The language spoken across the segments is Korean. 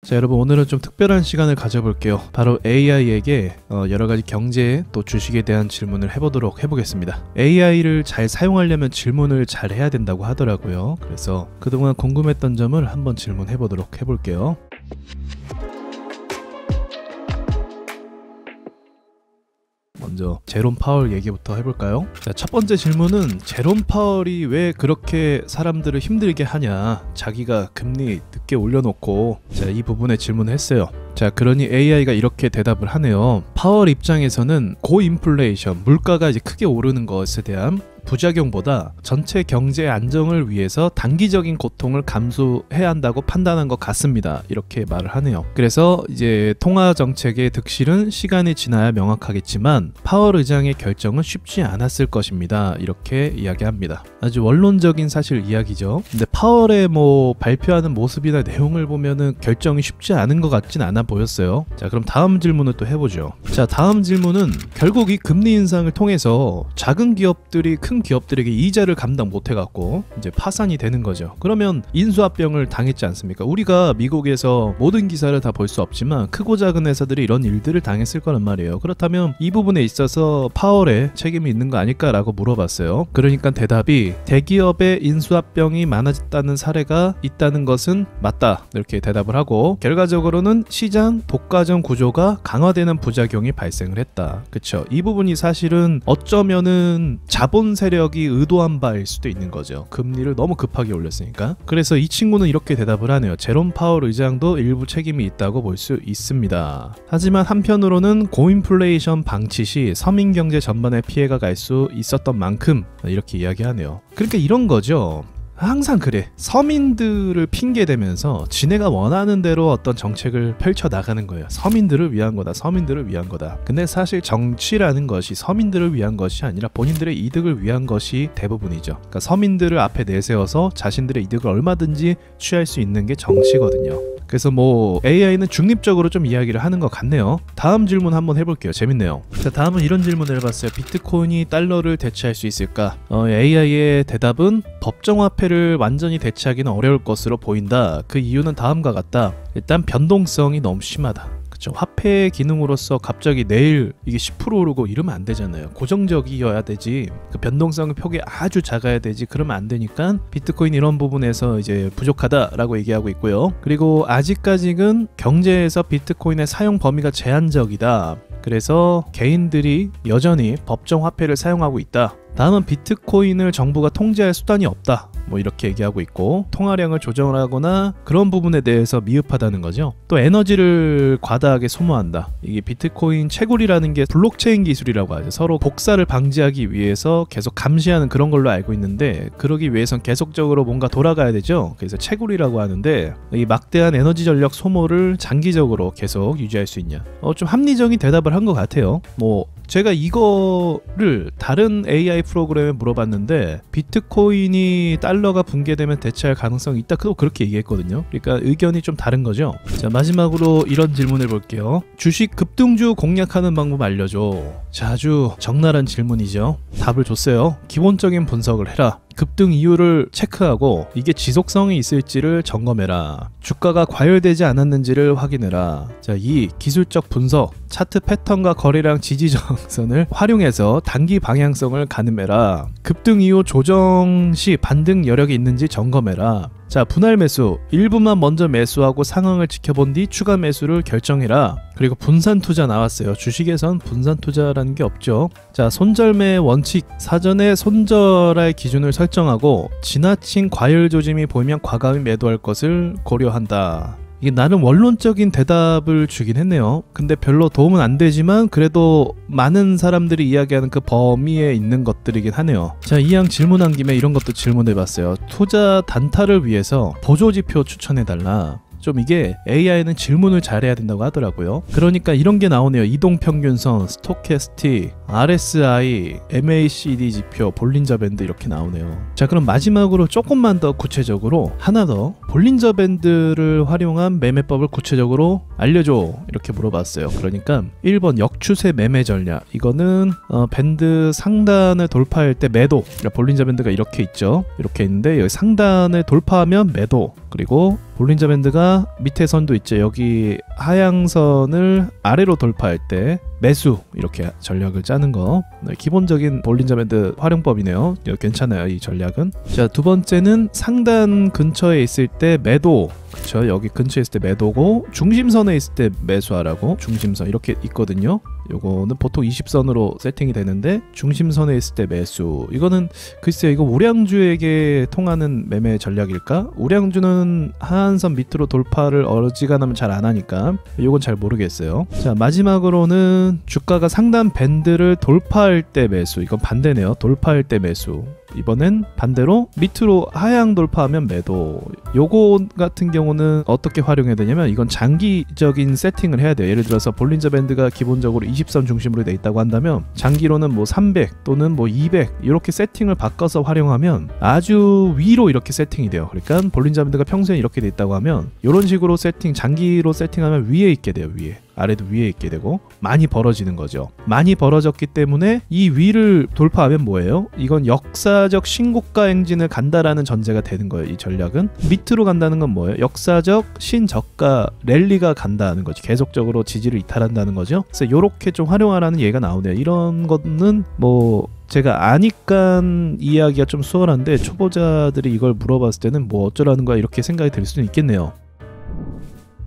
자, 여러분 오늘은 좀 특별한 시간을 가져볼게요. 바로 AI에게 여러가지 경제 또 주식에 대한 질문을 해보겠습니다. AI를 잘 사용하려면 질문을 잘 해야 된다고 하더라고요. 그래서 그동안 궁금했던 점을 한번 질문해보도록 해볼게요. 먼저 제롬 파월 얘기부터 해볼까요? 자, 첫 번째 질문은 제롬 파월이 왜 그렇게 사람들을 힘들게 하냐, 자기가 금리 늦게 올려놓고, 자, 이 부분에 질문을 했어요. 자, 그러니 AI가 이렇게 대답을 하네요. 파월 입장에서는 고인플레이션, 물가가 이제 크게 오르는 것에 대한 부작용보다 전체 경제 안정을 위해서 단기적인 고통을 감수해야 한다고 판단한 것 같습니다. 이렇게 말을 하네요. 그래서 이제 통화 정책의 득실은 시간이 지나야 명확하겠지만 파월 의장의 결정은 쉽지 않았을 것입니다. 이렇게 이야기합니다. 아주 원론적인 사실 이야기죠. 근데 파월의 발표하는 모습이나 내용을 보면은 결정이 쉽지 않은 것 같진 않아 보였어요. 자, 그럼 다음 질문을 또 해보죠. 자, 다음 질문은 결국 이 금리 인상을 통해서 작은 기업들이 큰 기업들에게 이자를 감당 못해갖고 이제 파산이 되는 거죠. 그러면 인수합병을 당했지 않습니까? 우리가 미국에서 모든 기사를 다 볼 수 없지만 크고 작은 회사들이 이런 일들을 당했을 거란 말이에요. 그렇다면 이 부분에 있어서 파월의 책임이 있는 거 아닐까라고 물어봤어요. 그러니까 대답이 대기업의 인수합병이 많아졌다는 사례가 있다는 것은 맞다, 이렇게 대답을 하고, 결과적으로는 시장 독과점 구조가 강화되는 부작용이 발생을 했다. 그쵸? 이 부분이 사실은 어쩌면은 자본 세력이 의도한 바일 수도 있는 거죠. 금리를 너무 급하게 올렸으니까. 그래서 이 친구는 이렇게 대답을 하네요. 제롬 파월 의장도 일부 책임이 있다고 볼 수 있습니다. 하지만 한편으로는 고인플레이션 방치 시 서민 경제 전반에 피해가 갈 수 있었던 만큼, 이렇게 이야기하네요. 그러니까 이런 거죠. 항상 그래. 서민들을 핑계대면서 지네가 원하는 대로 어떤 정책을 펼쳐 나가는 거예요. 서민들을 위한 거다, 서민들을 위한 거다. 근데 사실 정치라는 것이 서민들을 위한 것이 아니라 본인들의 이득을 위한 것이 대부분이죠. 그러니까 서민들을 앞에 내세워서 자신들의 이득을 얼마든지 취할 수 있는 게 정치거든요. 그래서 AI는 중립적으로 좀 이야기를 하는 것 같네요. 다음 질문 한번 해볼게요. 재밌네요. 자, 다음은 이런 질문을 해봤어요. 비트코인이 달러를 대체할 수 있을까? AI의 대답은 법정화폐를 완전히 대체하기는 어려울 것으로 보인다. 그 이유는 다음과 같다. 일단 변동성이 너무 심하다. 그쵸? 화폐의 기능으로서 갑자기 내일 이게 10% 오르고 이러면 안 되잖아요. 고정적이어야 되지. 그 변동성의 폭이 아주 작아야 되지. 그러면 안 되니까 비트코인 이런 부분에서 이제 부족하다라고 얘기하고 있고요. 그리고 아직까지는 경제에서 비트코인의 사용 범위가 제한적이다. 그래서 개인들이 여전히 법정 화폐를 사용하고 있다. 다음은 비트코인을 정부가 통제할 수단이 없다. 이렇게 얘기하고 있고, 통화량을 조정하거나 그런 부분에 대해서 미흡하다는 거죠. 또 에너지를 과다하게 소모한다. 이게 비트코인 채굴이라는 게 블록체인 기술이라고 하죠. 서로 복사를 방지하기 위해서 계속 감시하는 그런 걸로 알고 있는데, 그러기 위해선 계속적으로 뭔가 돌아가야 되죠. 그래서 채굴이라고 하는데, 이 막대한 에너지 전력 소모를 장기적으로 계속 유지할 수 있냐. 좀 합리적인 대답을 한 것 같아요. 제가 이거를 다른 AI 프로그램에 물어봤는데 비트코인이 달러가 붕괴되면 대체할 가능성이 있다. 그렇게 얘기했거든요. 그러니까 의견이 좀 다른 거죠. 자, 마지막으로 이런 질문을 볼게요. 주식 급등주 공략하는 방법 알려줘. 자, 아주 적나라한 질문이죠. 답을 줬어요. 기본적인 분석을 해라. 급등 이유를 체크하고 이게 지속성이 있을지를 점검해라. 주가가 과열되지 않았는지를 확인해라. 자, 이 기술적 분석, 차트 패턴과 거래량 지지저항선을 활용해서 단기 방향성을 가늠해라. 급등 이후 조정 시 반등 여력이 있는지 점검해라. 자, 분할 매수, 일부만 먼저 매수하고 상황을 지켜본 뒤 추가 매수를 결정해라. 그리고 분산 투자 나왔어요. 주식에선 분산 투자라는 게 없죠. 자, 손절매 원칙, 사전에 손절할 기준을 설정하고 지나친 과열 조짐이 보이면 과감히 매도할 것을 고려한다. 이게 나름 원론적인 대답을 주긴 했네요. 근데 별로 도움은 안 되지만 그래도 많은 사람들이 이야기하는 그 범위에 있는 것들이긴 하네요. 자, 이왕 질문한 김에 이런 것도 질문해봤어요. 투자 단타를 위해서 보조지표 추천해달라. 좀 이게 AI는 질문을 잘해야 된다고 하더라고요. 그러니까 이런 게 나오네요. 이동평균선, 스토캐스틱, RSI, MACD 지표, 볼린저 밴드 이렇게 나오네요. 자, 그럼 마지막으로 조금만 더 구체적으로 하나 더 볼린저 밴드를 활용한 매매법을 구체적으로 알려줘 이렇게 물어봤어요. 그러니까 1번 역추세 매매 전략. 이거는 밴드 상단을 돌파할 때 매도. 그러니까 볼린저 밴드가 이렇게 있죠. 이렇게 있는데 여기 상단을 돌파하면 매도. 그리고 볼린저 밴드가 밑에 선도 있죠. 여기 하향선을 아래로 돌파할 때 매수. 이렇게 전략을 짜는 거. 기본적인 볼린저 밴드 활용법이네요. 괜찮아요, 이 전략은. 자, 두 번째는 상단 근처에 있을 때 매도. 그쵸, 여기 근처에 있을 때 매도고, 중심선에 있을 때 매수하라고. 중심선 이렇게 있거든요. 요거는 보통 20선으로 세팅이 되는데 중심선에 있을 때 매수. 이거는 글쎄요, 이거 우량주에게 통하는 매매 전략일까? 우량주는 하한선 밑으로 돌파를 어지간하면 잘 안 하니까 요건 잘 모르겠어요. 자, 마지막으로는 주가가 상단 밴드를 돌파할 때 매수. 이건 반대네요. 돌파할 때 매수. 이번엔 반대로 밑으로 하향 돌파하면 매도. 요거 같은 경우는 어떻게 활용해야 되냐면 이건 장기적인 세팅을 해야 돼요. 예를 들어서 볼린저 밴드가 기본적으로 20선 중심으로 돼 있다고 한다면 장기로는 뭐 300 또는 뭐 200 이렇게 세팅을 바꿔서 활용하면 아주 위로 이렇게 세팅이 돼요. 그러니까 볼린저 밴드가 평소에 이렇게 돼 있다고 하면 이런 식으로 세팅, 장기로 세팅하면 위에 있게 돼요. 위에. 아래도 위에 있게 되고 많이 벌어지는 거죠. 많이 벌어졌기 때문에 이 위를 돌파하면 뭐예요? 이건 역사적 신고가 행진을 간다라는 전제가 되는 거예요. 이 전략은. 밑으로 간다는 건 뭐예요? 역사적 신저가 랠리가 간다는 거지. 계속적으로 지지를 이탈한다는 거죠. 그래서 이렇게 좀 활용하라는 얘기가 나오네요. 이런 거는 뭐 제가 아니까 이야기가 좀 수월한데 초보자들이 이걸 물어봤을 때는 뭐 어쩌라는 거야 이렇게 생각이 들 수는 있겠네요.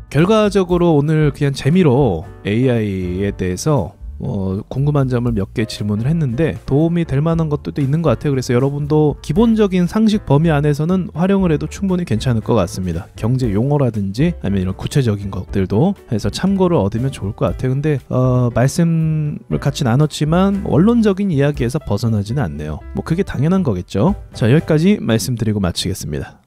결과적으로 오늘 그냥 재미로 AI에 대해서 궁금한 점을 몇 개 질문을 했는데 도움이 될 만한 것도 있는 것 같아요. 그래서 여러분도 기본적인 상식 범위 안에서는 활용을 해도 충분히 괜찮을 것 같습니다. 경제 용어라든지 아니면 이런 구체적인 것들도 해서 참고를 얻으면 좋을 것 같아요. 근데 말씀을 같이 나눴지만 원론적인 이야기에서 벗어나지는 않네요. 뭐 그게 당연한 거겠죠. 자, 여기까지 말씀드리고 마치겠습니다.